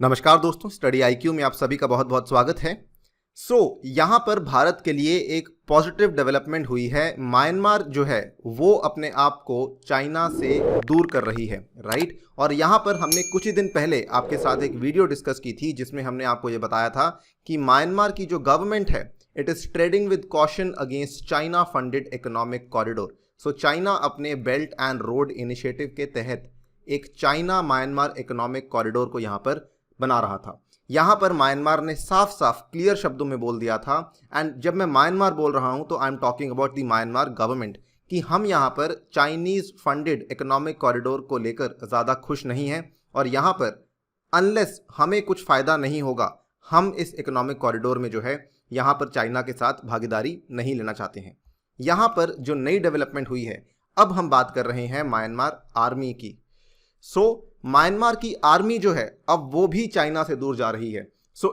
नमस्कार दोस्तों, study IQ में आप सभी का बहुत बहुत स्वागत है। यहाँ पर भारत के लिए एक पॉजिटिव डेवलपमेंट हुई है। म्यांमार जो है वो अपने आप को चाइना से दूर कर रही है, राइट। और यहाँ पर हमने कुछ ही दिन पहले आपके साथ एक वीडियो डिस्कस की थी जिसमें हमने आपको ये बताया था कि म्यांमार की जो गवर्नमेंट है it is trading with caution against China funded economic corridor. China अपने बेल्ट एंड रोड इनिशिएटिव के तहत एक चाइना म्यांमार इकोनॉमिक कॉरिडोर को यहाँ पर बना रहा था। यहाँ पर म्यांमार ने साफ साफ क्लियर शब्दों में बोल दिया था, एंड जब मैं म्यांमार बोल रहा हूँ तो I am talking about the Myanmar government, कि हम यहाँ पर चाइनीज फंडेड इकोनॉमिक कॉरिडोर को लेकर ज़्यादा खुश नहीं हैं और यहाँ पर अनलेस हमें कुछ फ़ायदा नहीं होगा हम इस इकोनॉमिक कॉरिडोर में जो है यहाँ पर चाइना के साथ भागीदारी नहीं लेना चाहते हैं। यहाँ पर जो नई डेवलपमेंट हुई है, अब हम बात कर रहे हैं म्यांमार आर्मी की। म्यांमार की आर्मी जो है अब वो भी चाइना से दूर जा रही है।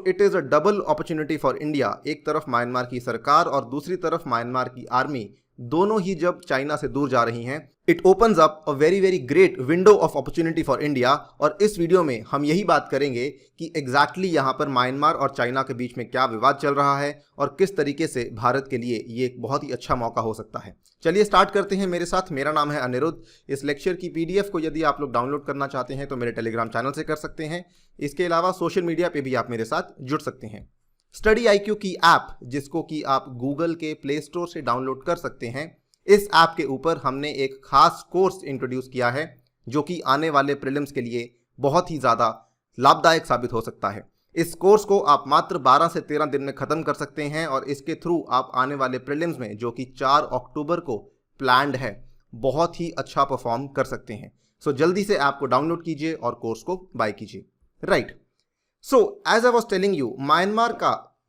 It is a double opportunity for India. एक तरफ म्यांमार की सरकार और दूसरी तरफ म्यांमार की आर्मी, दोनों ही जब चाइना से दूर जा रही हैं, it opens up a very very great window of opportunity for India. और इस वीडियो में हम यही बात करेंगे कि एग्जैक्टली यहाँ पर म्यांमार और चाइना के बीच में क्या विवाद चल रहा है और किस तरीके से भारत के लिए ये एक बहुत ही अच्छा मौका हो सकता है। चलिए स्टार्ट करते हैं मेरे साथ। मेरा नाम है अनिरुद्ध। इस लेक्चर की पीडीएफ को यदि आप लोग डाउनलोड करना चाहते हैं तो मेरे टेलीग्राम चैनल से कर सकते हैं। इसके अलावा सोशल मीडिया पे भी आप मेरे साथ जुड़ सकते हैं। स्टडी आईक्यू की ऐप, जिसको कि आप गूगल के प्ले स्टोर से डाउनलोड कर सकते हैं, इस ऐप के ऊपर हमने एक खास कोर्स इंट्रोड्यूस किया है जो कि आने वाले प्रीलिम्स के लिए बहुत ही ज़्यादा लाभदायक साबित हो सकता है। इस कोर्स को आप मात्र 12 से 13 दिन में ख़त्म कर सकते हैं और इसके थ्रू आप आने वाले प्रीलिम्स में, जो कि 4 अक्टूबर को प्लान्ड है, बहुत ही अच्छा परफॉर्म कर सकते हैं। जल्दी से ऐप को डाउनलोड कीजिए और कोर्स को बाय कीजिए, right. As I was telling you,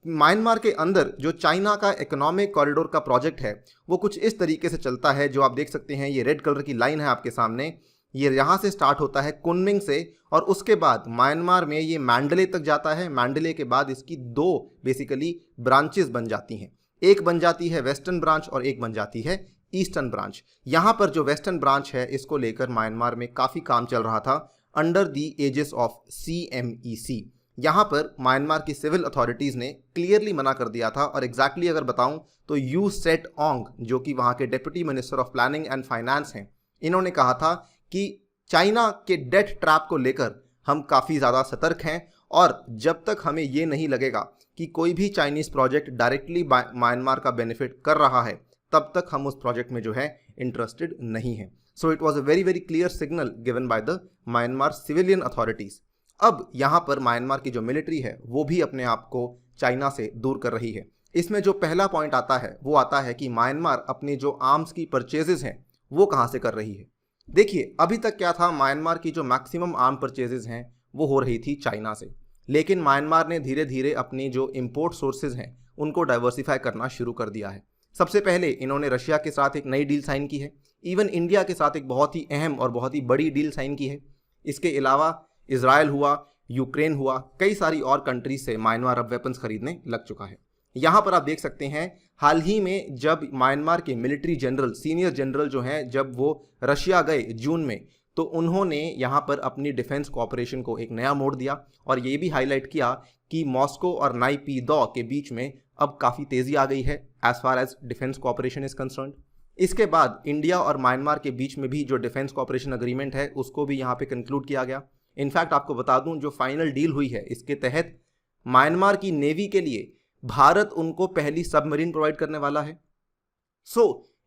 Myanmar के अंदर जो चाइना का इकोनॉमिक कॉरिडोर का प्रोजेक्ट है वो कुछ इस तरीके से चलता है, जो आप देख सकते हैं। ये रेड कलर की लाइन है आपके सामने। ये यहाँ से स्टार्ट होता है कुनमिंग से और उसके बाद म्यांमार में ये मैंडले तक जाता है। मैंडले के बाद इसकी 2 बेसिकली ब्रांचेस बन जाती हैं। एक बन जाती है वेस्टर्न ब्रांच और एक बन जाती है ईस्टर्न ब्रांच। यहाँ पर जो वेस्टर्न ब्रांच है इसको लेकर म्यांमार में काफ़ी काम चल रहा था under the aegis of CMEC। यहाँ पर म्यांमार की सिविल अथॉरिटीज़ ने क्लियरली मना कर दिया था। और एग्जैक्टली अगर बताऊँ तो यू सेट ओंग, जो कि वहाँ के deputy minister of planning and finance हैं, इन्होंने कहा था कि चाइना के डेट ट्रैप को लेकर हम काफ़ी ज़्यादा सतर्क हैं और जब तक हमें ये नहीं लगेगा कि कोई भी चाइनीज़ प्रोजेक्ट डायरेक्टली म्यांमार का बेनिफिट कर रहा है, तब तक हम उस प्रोजेक्ट में जो है इंटरेस्टेड नहीं हैं। It was a very very clear signal given by the Myanmar civilian authorities. अब यहाँ पर म्यांमार की जो मिलिट्री है वो भी अपने आप को चाइना से दूर कर रही है। इसमें जो पहला पॉइंट आता है वो आता है कि म्यांमार अपने जो आर्म्स की परचेजेस हैं वो कहाँ से कर रही है। देखिए, अभी तक क्या था, म्यांमार की जो मैक्सिमम आर्म परचेजेस हैं वो हो रही थी चाइना से, लेकिन म्यांमार ने धीरे धीरे अपनी जो इम्पोर्ट सोर्सेज हैं उनको डाइवर्सिफाई करना शुरू कर दिया है। सबसे पहले इन्होंने रशिया के साथ एक नई डील साइन की है, इवन इंडिया के साथ एक बहुत ही अहम और बहुत ही बड़ी डील साइन की है। इसके अलावा इजराइल हुआ, यूक्रेन हुआ, कई सारी और कंट्रीज से म्यांमार अब वेपन्स खरीदने लग चुका है। यहाँ पर आप देख सकते हैं, हाल ही में जब म्यांमार के मिलिट्री जनरल, सीनियर जनरल जो हैं, जब वो रशिया गए जून में, तो उन्होंने यहाँ पर अपनी डिफेंस कोऑपरेशन को एक नया मोड़ दिया और ये भी हाईलाइट किया कि मॉस्को और नाइपीदौ के बीच में अब काफ़ी तेज़ी आ गई है as far as defence cooperation is concerned. इसके बाद इंडिया और म्यांमार के बीच में भी जो डिफेंस कोऑपरेशन अग्रीमेंट है उसको भी यहाँ पे कंक्लूड किया गया। इनफैक्ट आपको बता दूं, जो फाइनल डील हुई है इसके तहत म्यांमार की नेवी के लिए भारत उनको पहली सबमरीन प्रोवाइड करने वाला है।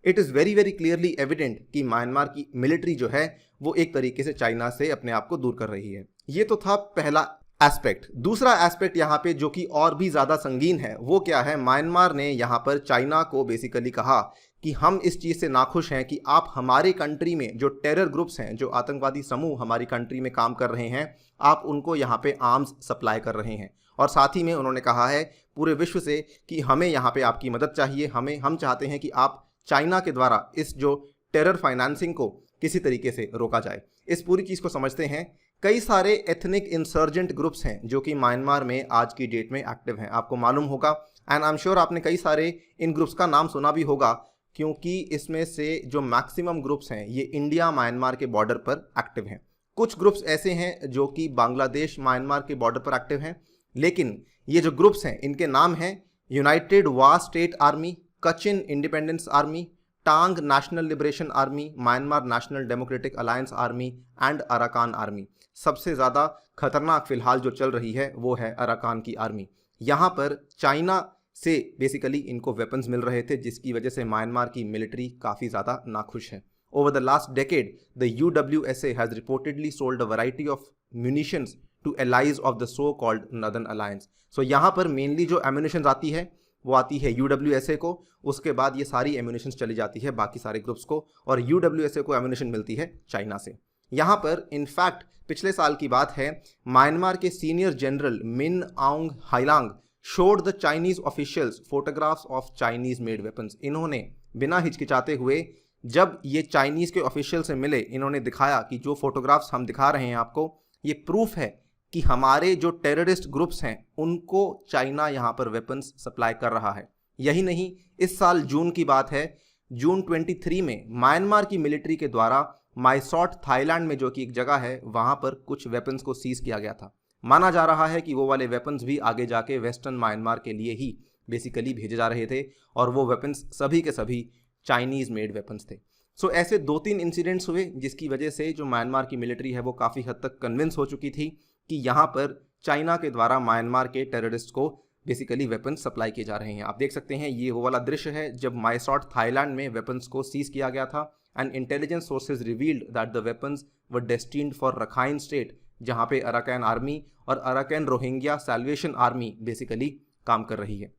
It is very very clearly evident कि म्यांमार की मिलिट्री जो है वो एक तरीके से चाइना से अपने आप को दूर कर रही है। ये तो था पहला एस्पेक्ट। दूसरा एस्पेक्ट यहाँ पे जो कि और भी ज़्यादा संगीन है वो क्या है, म्यांमार ने यहाँ पर चाइना को बेसिकली कहा कि हम इस चीज़ से नाखुश हैं कि आप हमारे कंट्री में जो टेरर ग्रुप्स हैं, जो आतंकवादी समूह हमारी कंट्री में काम कर रहे हैं, आप उनको यहाँ पे आर्म्स सप्लाई कर रहे हैं। और साथ ही में उन्होंने कहा है पूरे विश्व से कि हमें यहाँ पे आपकी मदद चाहिए, हम चाहते हैं कि आप चाइना के द्वारा इस जो टेरर फाइनेंसिंग को किसी तरीके से रोका जाए। इस पूरी चीज़ को समझते हैं। कई सारे एथनिक इंसर्जेंट ग्रुप्स हैं जो कि म्यांमार में आज की डेट में एक्टिव हैं, आपको मालूम होगा, एंड आई एम श्योर आपने कई सारे इन ग्रुप्स का नाम सुना भी होगा, क्योंकि इसमें से जो मैक्सिमम ग्रुप्स हैं ये इंडिया म्यांमार के बॉर्डर पर एक्टिव हैं। कुछ ग्रुप्स ऐसे हैं जो कि बांग्लादेश म्यांमार के बॉर्डर पर एक्टिव हैं, लेकिन ये जो ग्रुप्स हैं इनके नाम हैं United Wa State Army, Kachin Independence Army, Ta'ang National Liberation Army, Myanmar National Democratic Alliance Army and Arakan Army. सबसे ज़्यादा खतरनाक फिलहाल जो चल रही है वो है अराकान की आर्मी। यहाँ पर चाइना से बेसिकली इनको वेपन्स मिल रहे थे, जिसकी वजह से म्यांमार की मिलिट्री काफ़ी ज़्यादा नाखुश है। Over the last decade, the UWSA has reportedly sold a variety of munitions to allies of the so-called Northern Alliance. So यहाँ पर मेनली जो एम्यूनिशंस आती है वो आती है UWSA को, उसके बाद ये सारी एम्यूनिशंस चली जाती है बाकी सारे ग्रुप्स को, और UWSA को एम्यूनिशन मिलती है चाइना से। यहाँ पर इनफैक्ट पिछले साल की बात है, म्यांमार के senior general Min आउंग हाइलांग showed the Chinese officials photographs of Chinese made weapons. इन्होंने बिना हिचकिचाते हुए जब ये चाइनीज़ के ऑफिशियल से मिले, इन्होंने दिखाया कि जो फोटोग्राफ्स हम दिखा रहे हैं आपको, ये प्रूफ है कि हमारे जो टेररिस्ट ग्रुप्स हैं उनको चाइना यहाँ पर वेपन्स सप्लाई कर रहा है। यही नहीं, इस साल जून की बात है, जून 23 में म्यांमार की मिलिट्री के द्वारा माइसॉट थाईलैंड में जो कि एक जगह है वहाँ पर कुछ वेपन्स को सीज किया गया था। माना जा रहा है कि वो वाले वेपन्स भी आगे जाके वेस्टर्न म्यांमार के लिए ही बेसिकली भेजे जा रहे थे, और वो वेपन्स सभी के सभी चाइनीज़ मेड वेपन्स थे। सो ऐसे 2-3 इंसिडेंट्स हुए जिसकी वजह से जो म्यांमार की मिलिट्री है वो काफ़ी हद तक कन्विंस हो चुकी थी कि यहाँ पर चाइना के द्वारा म्यांमार के टेररिस्ट को बेसिकली वेपन्स सप्लाई किए जा रहे हैं। आप देख सकते हैं ये वो वाला दृश्य है जब माइसॉट थाईलैंड में वेपन्स को सीज किया गया था, and intelligence sources revealed that the weapons were destined for Rakhine state, जहाँ पे अराकान आर्मी और Arakan Rohingya salvation army basically काम कर रही है।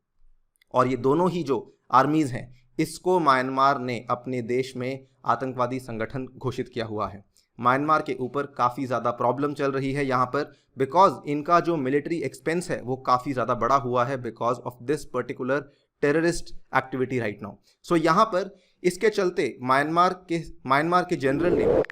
और ये दोनों ही जो आर्मीज़ हैं इसको म्यांमार ने अपने देश में आतंकवादी संगठन घोषित किया हुआ है। म्यांमार के ऊपर काफ़ी ज़्यादा प्रॉब्लम चल रही है यहाँ पर, बिकॉज इनका जो मिलिट्री एक्सपेंस है वो काफ़ी ज़्यादा बड़ा हुआ है because of this particular terrorist activity right now. So यहाँ पर इसके चलते म्यांमार के जनरल ने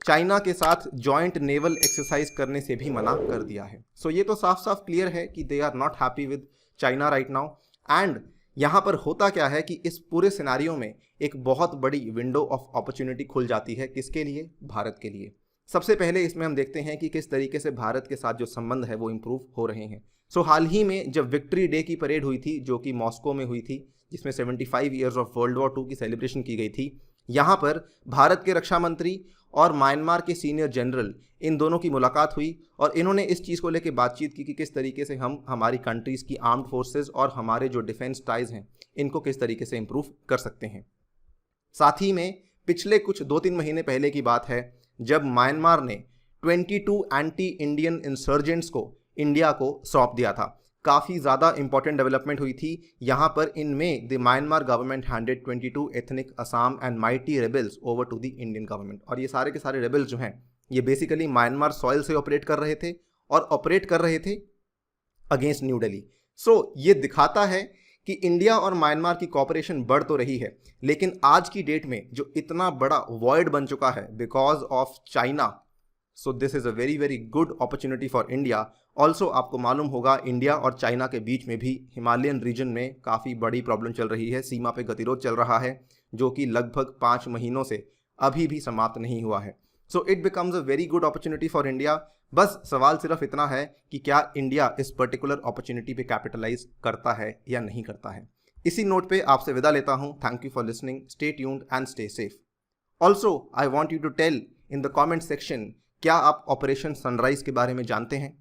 चाइना के साथ जॉइंट नेवल एक्सरसाइज करने से भी मना कर दिया है। सो ये तो साफ साफ क्लियर है कि they are not happy with China right now. And यहाँ पर होता क्या है कि इस पूरे सिनारियो में एक बहुत बड़ी विंडो ऑफ अपॉर्चुनिटी खुल जाती है, किसके लिए? भारत के लिए। सबसे पहले इसमें हम देखते हैं कि किस तरीके से भारत के साथ जो संबंध है वो इम्प्रूव हो रहे हैं। सो हाल ही में जब विक्ट्री डे की परेड हुई थी जो कि मॉस्को में हुई थी, जिसमें 75 ईयर्स ऑफ वर्ल्ड वॉर 2 की सेलिब्रेशन की गई थी, यहाँ पर भारत के रक्षा मंत्री और म्यांमार के सीनियर जनरल, इन दोनों की मुलाकात हुई और इन्होंने इस चीज़ को लेकर बातचीत की कि किस तरीके से हम हमारी कंट्रीज़ की आर्म्ड फोर्सेस और हमारे जो डिफेंस टाइज हैं इनको किस तरीके से इम्प्रूव कर सकते हैं। साथ ही में पिछले कुछ 2-3 महीने पहले की बात है जब म्यांमार ने 22 एंटी इंडियन इंसर्जेंट्स को इंडिया को सौंप दिया था। काफ़ी ज़्यादा इंपॉर्टेंट डेवलपमेंट हुई थी यहाँ पर। इनमें the Myanmar government handed 22 ethnic Assam and Meitei rebels over to the Indian government. और ये सारे के सारे रेबल्स जो हैं ये बेसिकली म्यांमार सॉइल से ऑपरेट कर रहे थे और ऑपरेट कर रहे थे अगेंस्ट न्यू दिल्ली। सो ये दिखाता है कि इंडिया और म्यांमार की कॉपरेशन बढ़ तो रही है, लेकिन आज की डेट में जो इतना बड़ा वॉइड बन चुका है because of China, so this is a very very good opportunity for India. Also आपको मालूम होगा इंडिया और चाइना के बीच में भी हिमालयन रीजन में काफ़ी बड़ी प्रॉब्लम चल रही है, सीमा पे गतिरोध चल रहा है जो कि लगभग 5 महीनों से अभी भी समाप्त नहीं हुआ है। So it becomes a very good opportunity for India. बस सवाल सिर्फ इतना है कि क्या इंडिया इस पर्टिकुलर अपॉर्चुनिटी पे कैपिटलाइज करता है या नहीं करता है। इसी नोट पे आपसे विदा लेता हूँ। Thank you for listening, stay tuned and stay safe. Also I want you to tell in the comment section, क्या आप ऑपरेशन सनराइज के बारे में जानते हैं?